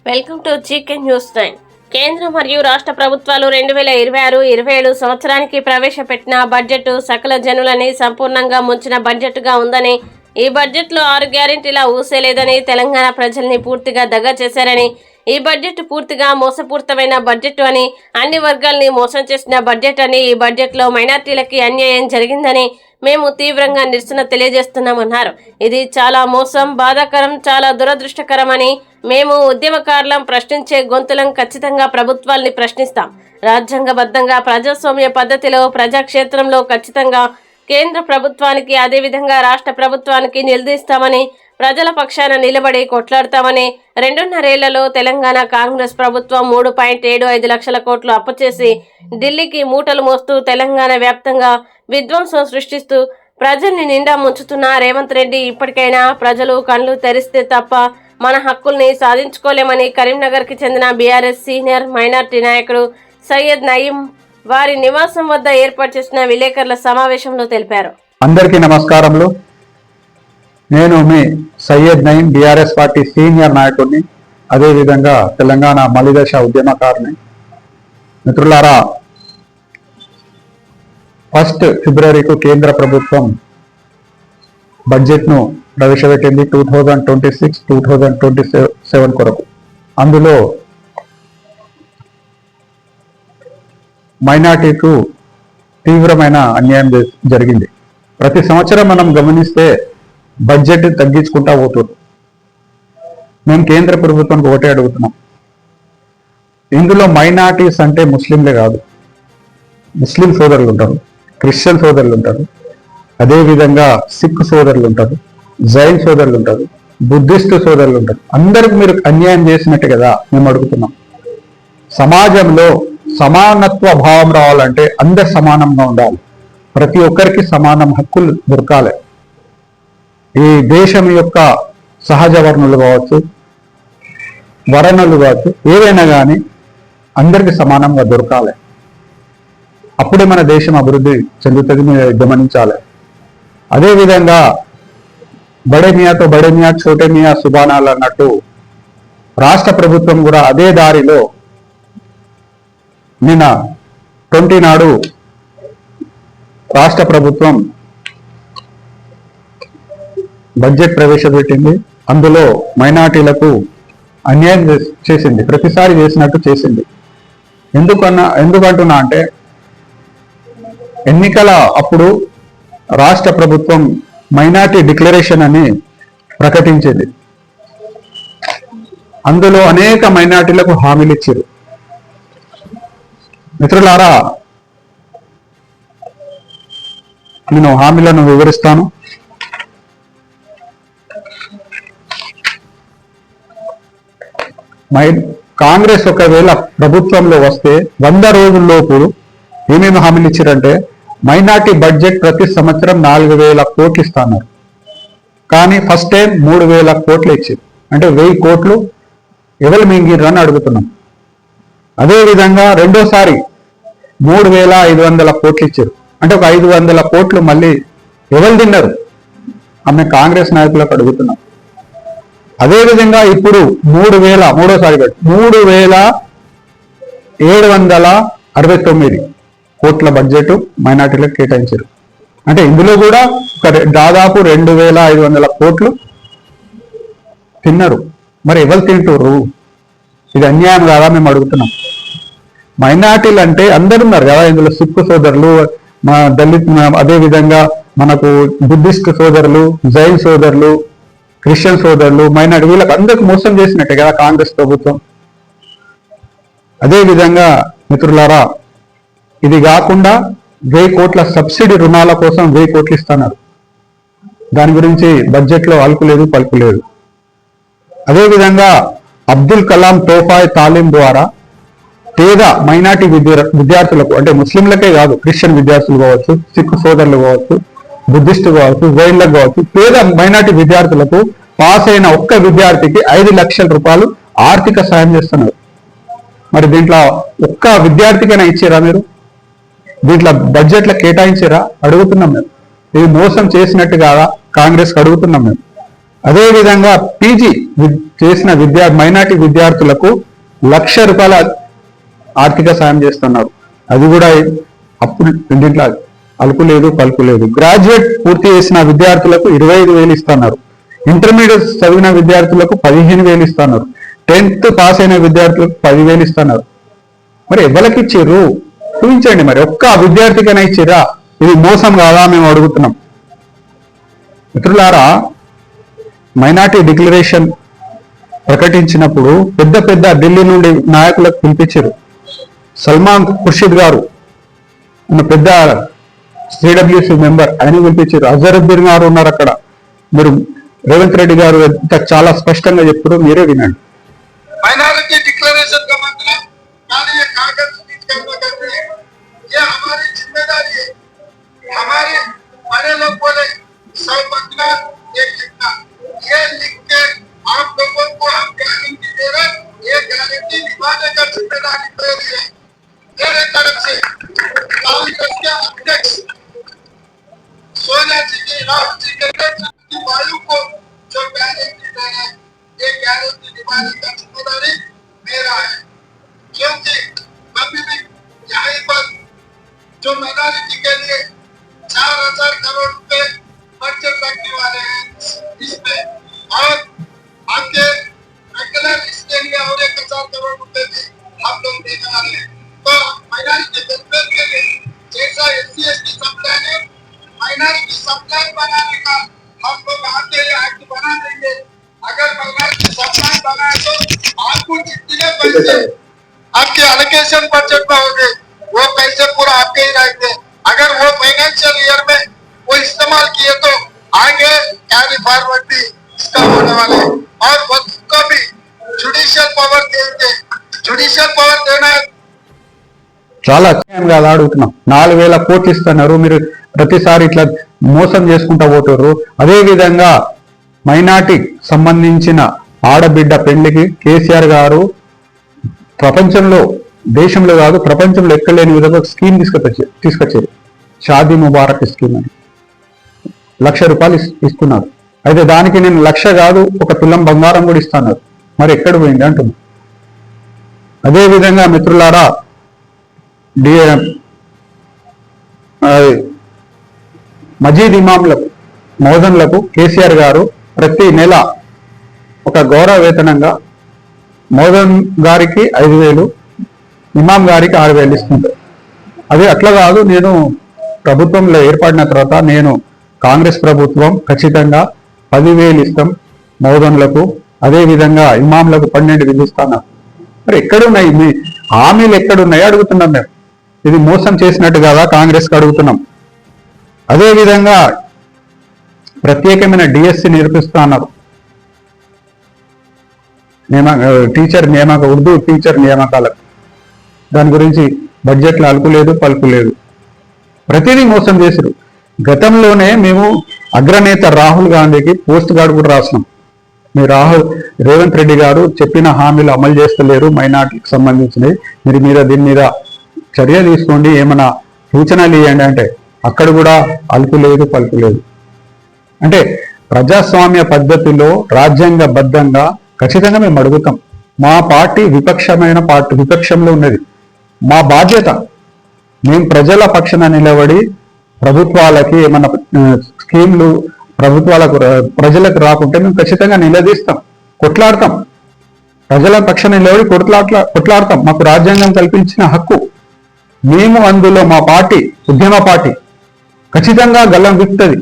Welcome to GK news 9. కేంద్ర మరియు రాష్ట్ర ప్రభుత్వాలు 2026-27 సంవత్సరానికి ప్రవేశపెట్టిన బడ్జెట్ సకల జనులని సంపూర్ణంగా ముంచిన బడ్జెట్గా ఉందని, ఈ బడ్జెట్లో 6 గ్యారెంటీల ఊసేలేదని, తెలంగాణ ప్రజల్ని పూర్తిగా దగా చేశారని, ఈ బడ్జెట్ పూర్తిగా మోసపూరితమైన బడ్జెట్ అని, అన్ని వర్గాల్ని మోసం చేసిన బడ్జెట్ అని, ఈ బడ్జెట్లో మైనార్టీలకి అన్యాయం జరిగిందని మేము తీవ్రంగా నిరసన తెలియజేస్తున్నామన్నారు. ఇది చాలా మోసం, బాధాకరం, చాలా దురదృష్టకరమని, మేము ఉద్యమకారులం, ప్రశ్నించే గొంతులం, ఖచ్చితంగా ప్రభుత్వాల్ని ప్రశ్నిస్తాం. రాజ్యాంగబద్ధంగా ప్రజాస్వామ్య పద్ధతిలో ప్రజాక్షేత్రంలో ఖచ్చితంగా కేంద్ర ప్రభుత్వానికి అదేవిధంగా రాష్ట్ర ప్రభుత్వానికి నిలదీస్తామని, ప్రజల పక్షాన నిలబడి కొట్లాడతామని, 2.5 ఏళ్లలో తెలంగాణ కాంగ్రెస్ ప్రభుత్వం 3.75 లక్షల కోట్లు అప్పు చేసి ఢిల్లీకి మూటలు మోస్తూ తెలంగాణ వ్యాప్తంగా విధ్వంసం సృష్టిస్తూ ప్రజల్ని నిండా ముంచుతున్న రేవంత్ రెడ్డి, ఇప్పటికైనా ప్రజలు కళ్ళు తెరిస్తే తప్ప మన హక్కుల్ని సాధించుకోలేమని కరీంనగర్కి చెందిన బీఆర్ఎస్ సీనియర్ మైనార్టీ నాయకుడు సయ్యద్ నయీం వారి నివాసం వద్ద ఏర్పాటు చేసిన విలేకరుల సమావేశంలో తెలిపారు. అందరికీ నమస్కారములు. నేను మీ సయ్యద్ నయీం, బీఆర్ఎస్ పార్టీ సీనియర్ నాయకుడిని, అదేవిధంగా తెలంగాణ మలిదశ ఉద్యమకారుని. మిత్రులారా, 1 ఫిబ్రవరికి కేంద్ర ప్రభుత్వం బడ్జెట్ను ప్రవేశపెట్టింది 2026-2027 కొరకు. అందులో మైనార్టీకు తీవ్రమైన అన్యాయం జరిగింది. ప్రతి సంవత్సరం మనం గమనిస్తే బడ్జెట్ తగ్గించుకుంటా పోతుంది. మేము కేంద్ర ప్రభుత్వానికి ఒకటే అడుగుతున్నాం, ఇందులో మైనార్టీస్ అంటే ముస్లింలే కాదు, ముస్లిం సోదరులు ఉంటారు, క్రిస్టియన్ సోదరులు ఉంటారు, అదేవిధంగా సిక్ సోదరులు ఉంటారు, జైన్ సోదరులు ఉంటారు, బుద్ధిస్ట్ సోదరులు ఉంటారు. అందరికి మీరు అన్యాయం చేసినట్టు కదా మేము అడుగుతున్నాం. సమాజంలో సమానత్వ భావం రావాలంటే అందరు సమానంగా ఉండాలి, ప్రతి ఒక్కరికి సమానం హక్కులు దొరకాలి. ఈ దేశం యొక్క సహజ వనరులు కావచ్చు, వనరులు కావచ్చు, ఏవైనా కానీ అందరికి సమానంగా దొరకాలి. అప్పుడే మన దేశం అభివృద్ధి చెందుతుంది, మీరు గమనించాలి. అదేవిధంగా బడే మియాతో బడే మియా, చోటే మియా సుబానాలు అన్నట్టు రాష్ట్ర ప్రభుత్వం కూడా అదే దారిలో నిన్న 20 నాడు రాష్ట్ర ప్రభుత్వం బడ్జెట్ ప్రవేశపెట్టింది. అందులో మైనార్టీలకు అన్యాయం చేసింది, ప్రతిసారి చేసినట్టు చేసింది. ఎందుకంటున్నా అంటే, ఎన్నికల అప్పుడు రాష్ట్ర ప్రభుత్వం మైనార్టీ డిక్లరేషన్ అని ప్రకటించింది. అందులో అనేక మైనార్టీలకు హామీలు ఇచ్చారు. మిత్రులారా, నేను హామీలను వివరిస్తాను. కాంగ్రెస్ ఒకవేళ ప్రభుత్వంలో వస్తే 100 రోజుల్లోపు ఏమేమి హామీలు ఇచ్చారంటే, మైనార్టీ బడ్జెట్ ప్రతి సంవత్సరం 4,000 కోట్లు ఇస్తున్నారు. కానీ ఫస్ట్ టైం 3,000 కోట్లు ఇచ్చారు. అంటే 1,000 కోట్లు ఎవరు మింగిర్రు అని అడుగుతున్నాం. అదేవిధంగా రెండోసారి 3,500 కోట్లు ఇచ్చారు. అంటే ఒక 500 కోట్లు మళ్ళీ ఎవరు తిన్నారు ఆమె కాంగ్రెస్ నాయకులకు అడుగుతున్నాం. అదేవిధంగా ఇప్పుడు 3,769 కోట్ల బడ్జెట్ మైనార్టీలకు కేటాయించారు. అంటే ఇందులో కూడా దాదాపు 2,500 కోట్లు తిన్నారు. మరి ఎవరు తింటారు? ఇది అన్యాయం కాదా మేము అడుగుతున్నాం. మైనార్టీలు అంటే అందరు ఉన్నారు కదా ఇందులో, సిక్ సోదరులు, దళిత్, అదేవిధంగా మనకు బుద్ధిస్ట్ సోదరులు, జైన్ సోదరులు, క్రిస్టియన్ సోదరులు, మైనార్టీ, వీళ్ళకి అందరికి మోసం చేసినట్టే కదా కాంగ్రెస్ ప్రభుత్వం. అదేవిధంగా మిత్రులారా, ఇది కాకుండా 1,000 కోట్ల సబ్సిడీ రుణాల కోసం 1,000 కోట్లు ఇస్తున్నారు. దాని గురించి బడ్జెట్లో అలుకులేదు పలుకులేదు. అదేవిధంగా అబ్దుల్ కలాం తోఫా తాలీం ద్వారా పేద మైనార్టీ విద్యార్థులకు, అంటే ముస్లింలకే కాదు, క్రిస్టియన్ విద్యార్థులు కావచ్చు, సిక్ సోదరులు కావచ్చు, బుద్ధిస్టు కావచ్చు, జైన్లకు కావచ్చు, పేద మైనార్టీ విద్యార్థులకు పాస్ అయిన ఒక్క విద్యార్థికి 5 లక్షల రూపాయలు ఆర్థిక సాయం చేస్తున్నారు. మరి దీంట్లో ఒక్క విద్యార్థికైనా ఇచ్చారా మీరు? దీంట్లో బడ్జెట్లో కేటాయించారా అడుగుతున్నాం మేము. ఇది మోసం చేసినట్టు కాదా కాంగ్రెస్కి అడుగుతున్నాం మేము. అదేవిధంగా పీజీ చేసిన మైనార్టీ విద్యార్థులకు ₹1,00,000 ఆర్థిక సాయం చేస్తున్నారు. అది కూడా అప్పుడు దీంట్లో అలుపు లేదు పలుకు లేదు. గ్రాడ్యుయేట్ పూర్తి చేసిన విద్యార్థులకు 25,000 ఇస్తున్నారు. ఇంటర్మీడియట్ చదివిన విద్యార్థులకు 15,000 ఇస్తున్నారు. 10th పాస్ అయిన విద్యార్థులకు 10,000 ఇస్తున్నారు. మరి ఎవరికి ఇచ్చిర్రు చూపించండి. మరి ఒక్క విద్యార్థికైనా ఇచ్చిర్రా? ఇది మోసం కాదా మేము అడుగుతున్నాం. మిత్రులారా, మైనార్టీ డిక్లరేషన్ ప్రకటించినప్పుడు పెద్ద పెద్ద ఢిల్లీ నుండి నాయకులకు పిలిపించారు. సల్మాన్ ఖుర్షిద్ గారు పెద్ద సిడబ్ల్యూసి మెంబర్, ఆయన పిలిపించారు. అజరుద్దీన్ గారు ఉన్నారు అక్కడ. మీరు రేవంత్ రెడ్డి గారు చాలా స్పష్టంగా చెప్పారు, మీరే వినండి. माइनॉरिटी डिक्लेरेशन का मतलब खाली ये कागज स्पीच करना करते हैं, ये हमारी जिम्मेदारी है। हमारे बड़े लोग बोले 100 पन्ना एक लिखना, ये लिख के आप लोगों को हम गारंटी दे रहे, ये गारंटी निभाने का जिम्मेदारी मेरे तरफ से कांग्रेस के अध्यक्ष सोनिया जी की, राहुल जी के नेतृत्व वायु को जो गारंटी दे रहे हैं, ये गारंटी निभाने का जिम्मेदारी मेरा है। क्योंकि अभी भी यहाँ पर जो माइनॉरिटी के लिए 4,000 करोड़ रुपए बजट रखने वाले हैं इसमें, और आगे रेगुलर इसके लिए और 1,000 करोड़ रुपए भी हम लोग देने वाले हैं। तो माइनॉरिटी वेलफेयर के लिए जैसा SC/ST सप्लाई है, माइनॉरिटी सप्लाई बनाने का हम लोग आगे एक्ट बना देंगे। अगर माइनॉरिटी सप्लाई बनाए तो आपको जितने पैसे आपके एलोकेशन बजट में होंगे वो पैसे पूरा आपके ही रहेंगे। अगर वो फाइनेंशियल ईयर में वो इस्तेमाल किए तो आगे कैरी फॉरवर्ड भी इसका होने वाला है। और उसको भी जुडिशियल पावर देंगे। जुडिशियल पावर देना है। చాలా కాదు అడుగుతున్నాం. 4,000 కోట్లు ఇస్తున్నారు, మీరు ప్రతిసారి ఇట్లా మోసం చేసుకుంటా పోతారు. అదే విధంగా మైనార్టీ సంబంధించిన ఆడబిడ్డ పెళ్లికి కేసీఆర్ గారు ప్రపంచంలో, దేశంలో కాదు ప్రపంచంలో ఎక్కలేని విధంగా స్కీమ్ తీసుకొచ్చారు. షాదీ ముబారక్ స్కీమ్ అని ₹1,00,000 ఇస్తున్నారు. అయితే దానికి నేను 1,00,000 కాదు, 1 తులం బంగారం కూడా ఇస్తున్నారు. మరి ఎక్కడ పోయింది అంటున్నా. అదేవిధంగా మిత్రులారా, మజీద్ ఇమాంలకు, మౌజన్లకు కేసీఆర్ గారు ప్రతి నెల ఒక గౌరవ వేతనంగా మౌజన్ గారికి 5,000, ఇమాం గారికి 6,000 ఇస్తుంది. అది అట్లా కాదు, నేను ప్రభుత్వంలో ఏర్పడిన తర్వాత నేను కాంగ్రెస్ ప్రభుత్వం ఖచ్చితంగా 10,000 ఇస్తాం మౌజన్లకు, అదేవిధంగా ఇమాంలకు 12,000 ఇస్తాను. మరి ఎక్కడున్నాయి మీ హామీలు? ఎక్కడున్నాయి అడుగుతున్నాం మేము. ఇది మోసం చేసినట్టు కదా కాంగ్రెస్కి అడుగుతున్నాం. అదేవిధంగా ప్రత్యేకమైన డిఎస్సి నేర్పిస్తా అన్నారు. టీచర్ నియామక, ఉర్దూ టీచర్ నియామకాలకు, దాని గురించి బడ్జెట్లో అలుపు లేదు పలుకు లేదు. ప్రతిదీ మోసం చేశారు. గతంలోనే మేము అగ్రనేత రాహుల్ గాంధీకి పోస్ట్ కార్డు కూడా రాసినాం. మీ రేవంత్ రెడ్డి గారు చెప్పిన హామీలు అమలు చేస్తలేరు, మైనార్టీకి సంబంధించినవి, మీరు దీని మీద చర్య తీసుకోండి, ఏమైనా సూచనలు ఇవ్వండి అంటే అక్కడ కూడా అలుపు లేదు పలుకు లేదు. అంటే ప్రజాస్వామ్య పద్ధతిలో రాజ్యాంగబద్ధంగా ఖచ్చితంగా మేము అడుగుతాం. మా పార్టీ విపక్షంలో ఉన్నది. మా బాధ్యత, మేము ప్రజల పక్షాన నిలబడి ప్రభుత్వాలకి ఏమన్నా స్కీమ్లు ప్రజలకు రాకుంటే మేము ఖచ్చితంగా నిలదీస్తాం, కొట్లాడతాం. ప్రజల పక్షాన నిలబడి కొట్లాడతాం. మాకు రాజ్యాంగం కల్పించిన హక్కు. మేము అందులో మా పార్టీ, ఉద్యమ పార్టీ ఖచ్చితంగా గల్లం విప్పుతుంది.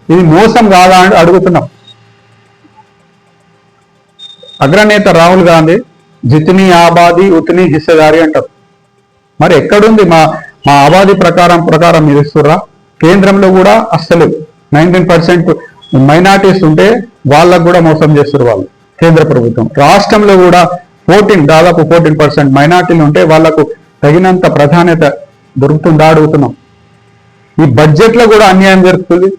ఇది మోసం కాదా అని అడుగుతున్నాం. అగ్రనేత రాహుల్ గాంధీ జితనీ ఆబాదీ ఉతనీ హిస్సేదారీ అంటారు. మరి ఎక్కడుంది మా ఆబాదీ ప్రకారం మీరు ఇస్తుర్రా? కేంద్రంలో కూడా అస్సలు 19% మైనార్టీస్ ఉంటే వాళ్ళకు కూడా మోసం చేస్తారు వాళ్ళు, కేంద్ర ప్రభుత్వం. రాష్ట్రంలో కూడా దాదాపు 14% మైనార్టీలు ఉంటే వాళ్లకు తగినంత ప్రాధాన్యత దొరుకుతుందా అడుగుతున్నాం. ఈ బడ్జెట్లో కూడా అన్యాయం జరుగుతుంది.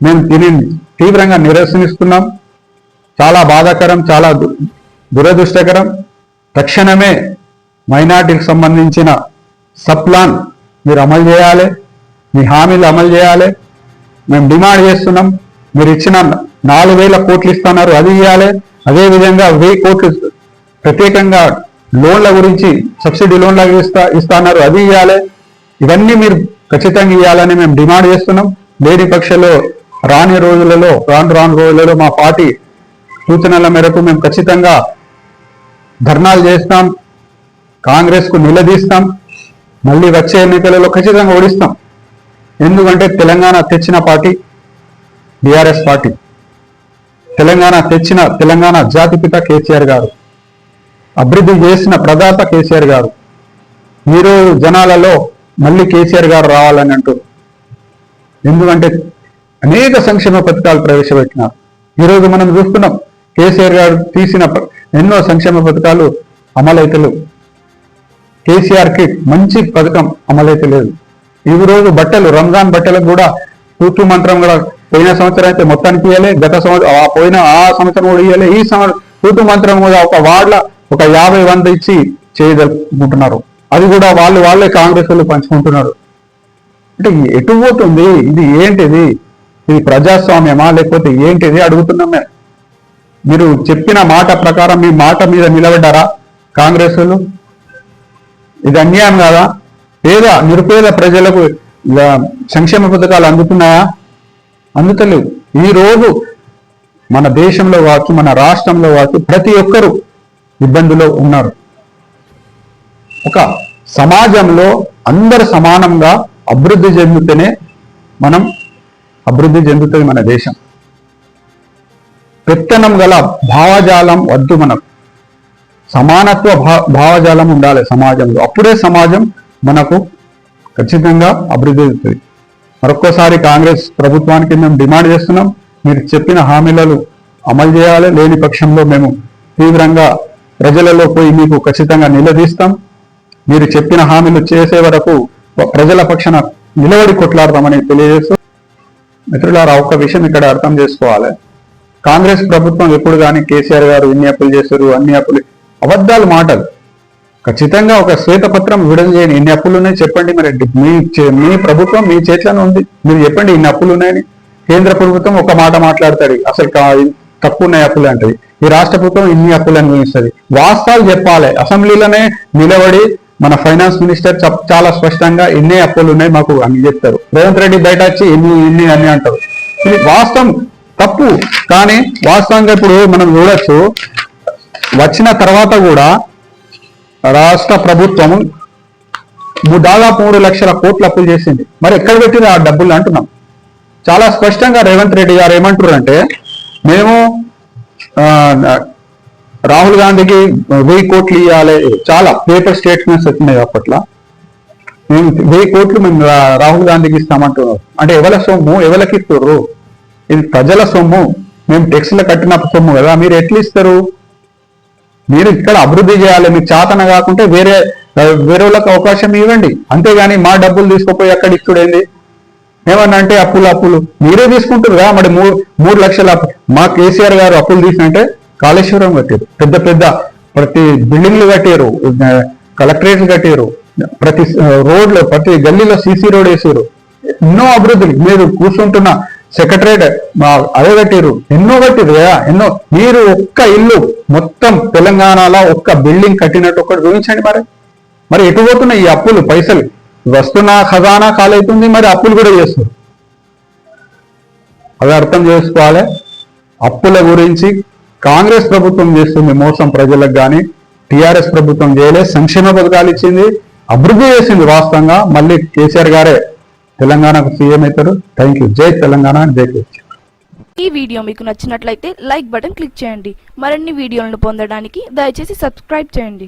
మేము దీనిని తీవ్రంగా నిరసనిస్తున్నాం. చాలా బాధాకరం, చాలా దురదృష్టకరం. తక్షణమే మైనార్టీకి సంబంధించిన సప్లాన్ మీరు అమలు చేయాలి, మీ హామీలు అమలు చేయాలి. మేము డిమాండ్ చేస్తున్నాం. మీరు ఇచ్చిన 4,000 కోట్లు ఇస్తున్నారు, అది ఇవ్వాలి. అదే విధంగా 1000 కోట్లు ప్రత్యేకంగా లోన్ల గురించి సబ్సిడీ లోన్ల ఇస్తున్నారు, అది ఇవ్వాలి. ఇవన్నీ మీరు ఖచ్చితంగా ఇవ్వాలని మేము డిమాండ్ చేస్తున్నాం. లేని పక్షంలో రాను రోజులలో మా పార్టీ సూచనల మేరకు మేము ఖచ్చితంగా ధర్నాలు చేస్తాం, కాంగ్రెస్ కు నిలదీస్తాం, మళ్ళీ వచ్చే ఎన్నికలలో ఖచ్చితంగా ఓడిస్తాం. ఎందుకంటే తెలంగాణ తెచ్చిన పార్టీ బీఆర్ఎస్ పార్టీ, తెలంగాణ జాతిపిత కేసీఆర్ గారు, అభివృద్ధి చేసిన ప్రదాత కేసీఆర్ గారు. మీరు జనాలలో మళ్ళీ కేసీఆర్ గారు రావాలని అంటారు. ఎందుకంటే అనేక సంక్షేమ పథకాలు ప్రవేశపెట్టినారు. ఈరోజు మనం చూస్తున్నాం కేసీఆర్ గారు తీసిన ఎన్నో సంక్షేమ పథకాలు అమలైతలేవు. కేసీఆర్ కి మంచి పథకం అమలైతే లేదు. ఈ రోజు బట్టలు, రంజాన్ బట్టలకు కూడా తూతు మంత్రం కూడా పోయిన సంవత్సరం అయితే మొత్తానికి ఇవ్వలే, గత సంవత్సరం ఆ సంవత్సరం కూడా ఇవ్వలే. ఈ తూతు మంత్రం కూడా ఒక వార్డుల ఒక 50-100 ఇచ్చి చేయదలుచుకుంటున్నారు. అది కూడా వాళ్ళే కాంగ్రెస్ వాళ్ళు పంచుకుంటున్నారు. అంటే ఎటు పోతుంది ఇది? ఏంటిది? ఇది ప్రజాస్వామ్యమా లేకపోతే ఏంటిది అడుగుతున్నాం మేము. మీరు చెప్పిన మాట ప్రకారం మీ మాట మీద నిలబడ్డారా కాంగ్రెస్ వాళ్ళు? ఇది అన్యాయం కాదా? నిరుపేద ప్రజలకు సంక్షేమ పథకాలు అందుతున్నాయా? అందుతలేవు. ఈ రోజు మన దేశంలో కావచ్చు, మన రాష్ట్రంలో కావచ్చు, ప్రతి ఒక్కరూ ఇబ్బందులో ఉన్నారు. ఒక సమాజంలో అందరు సమానంగా అభివృద్ధి చెందితేనే మనం అభివృద్ధి చెందుతుంది మన దేశం. పెత్తనం గల భావజాలం వద్దు మనకు. సమానత్వ భావజాలం ఉండాలి సమాజంలో. అప్పుడే సమాజం మనకు ఖచ్చితంగా అభివృద్ధి అవుతుంది. మరొక్కసారి కాంగ్రెస్ ప్రభుత్వానికి మేము డిమాండ్ చేస్తున్నాం, మీరు చెప్పిన హామీలను అమలు చేయాలి. లేని పక్షంలో మేము తీవ్రంగా ప్రజలలో పోయి మీకు ఖచ్చితంగా నిలదీస్తాం. మీరు చెప్పిన హామీలు చేసే వరకు ప్రజల పక్షాన నిలబడి కొట్లాడతామని తెలియజేస్తూ, మిత్రులారా, ఒక్క విషయం ఇక్కడ అర్థం చేసుకోవాలి. కాంగ్రెస్ ప్రభుత్వం ఎప్పుడు కానీ కేసీఆర్ గారు ఇన్ని అప్పులు చేశారు, అన్ని అప్పులు, అబద్ధాలు మాటలు. ఖచ్చితంగా ఒక శ్వేతపత్రం విడుదల చేయని, ఇన్ని అప్పులు ఉన్నాయి చెప్పండి. మరి మీ ప్రభుత్వం మీ చేతిలోనే ఉంది, మీరు చెప్పండి ఇన్ని అప్పులు ఉన్నాయని. కేంద్ర ప్రభుత్వం ఒక మాట మాట్లాడతాడు, అసలు తక్కువ ఉన్నాయి అప్పులు అంటది. ఈ రాష్ట్ర ప్రభుత్వం ఇన్ని అప్పులు అనుభవిస్తుంది. వాస్తవాలు చెప్పాలి. అసెంబ్లీలోనే నిలబడి మన ఫైనాన్స్ మినిస్టర్ చాలా స్పష్టంగా ఎన్ని అప్పులు ఉన్నాయి మాకు అని చెప్తారు. రేవంత్ రెడ్డి బయట వచ్చి ఎన్ని అని అంటారు. ఇది వాస్తవం తప్పు. కానీ వాస్తవంగా ఇప్పుడు మనం చూడొచ్చు, వచ్చిన తర్వాత కూడా రాష్ట్ర ప్రభుత్వం దాదాపు 3 లక్షల కోట్లు అప్పులు చేసింది. మరి ఎక్కడ పెట్టింది ఆ డబ్బులు అంటున్నాం. చాలా స్పష్టంగా రేవంత్ రెడ్డి గారు ఏమంటారు అంటే, మేము రాహుల్ గాంధీకి 1000 కోట్లు ఇవ్వాలి. చాలా పేపర్ స్టేట్మెంట్స్ వచ్చినాయి అప్పట్లో. మేము 1000 కోట్లు మేము రాహుల్ గాంధీకి ఇస్తామంటున్నారు. అంటే ఎవరి సొమ్ము ఎవరికి ఇస్తారు? ఇది ప్రజల సొమ్ము, మేము ట్యాక్స్లు కట్టిన సొమ్ము కదా. మీరు ఎట్లా ఇస్తారు? మీరు ఇక్కడ అభివృద్ధి చేయాలి. మీకు చాతన కాకుంటే వేరే వాళ్ళకి అవకాశం ఇవ్వండి. అంతేగాని మా డబ్బులు తీసుకుపోయి అక్కడ ఇచ్చుడేంది? ఏమన్నా అంటే అప్పులు మీరే తీసుకుంటారు కదా. మరి 3 లక్షల మా కేసీఆర్ గారు అప్పులు తీసినట్టే కాళేశ్వరం కట్టారు, పెద్ద ప్రతి బిల్డింగ్లు కట్టారు, కలెక్టరేట్లు కట్టారు, ప్రతి రోడ్లు, ప్రతి గల్లీలో సీసీ రోడ్ వేసారు. ఎన్నో అభివృద్ధులు. మీరు కూర్చుంటున్న సెక్రటరేట్ అదే కట్టారు, ఎన్నో కట్టారు కదా. మీరు ఒక్క ఇల్లు మొత్తం తెలంగాణలో ఒక్క బిల్డింగ్ కట్టినట్టు ఒక్కటి చూపించండి. మరి ఎటు పోతున్నాయి ఈ అప్పులు? పైసలు వస్తున్న ఖజానా ఖాళీ, మరి అప్పులు కూడా చేస్తారు. అది అర్థం చేసుకోవాలి. అప్పుల గురించి కాంగ్రెస్ ప్రభుత్వం చేస్తుంది మోసం ప్రజలకు, కానీ టిఆర్ఎస్ ప్రభుత్వం చేయలే. సంక్షేమ పథకాలు ఇచ్చింది, అభివృద్ధి చేసింది వాస్తవంగా. మళ్ళీ కేసీఆర్ గారే తెలంగాణకు సీఎం అవుతారు. Thank you. జై తెలంగాణ, జై కేసీఆర్. ఈ వీడియో మీకు నచ్చినట్లయితే లైక్ బటన్ క్లిక్ చేయండి. మరిన్ని వీడియోలను పొందడానికి దయచేసి సబ్స్క్రైబ్ చేయండి.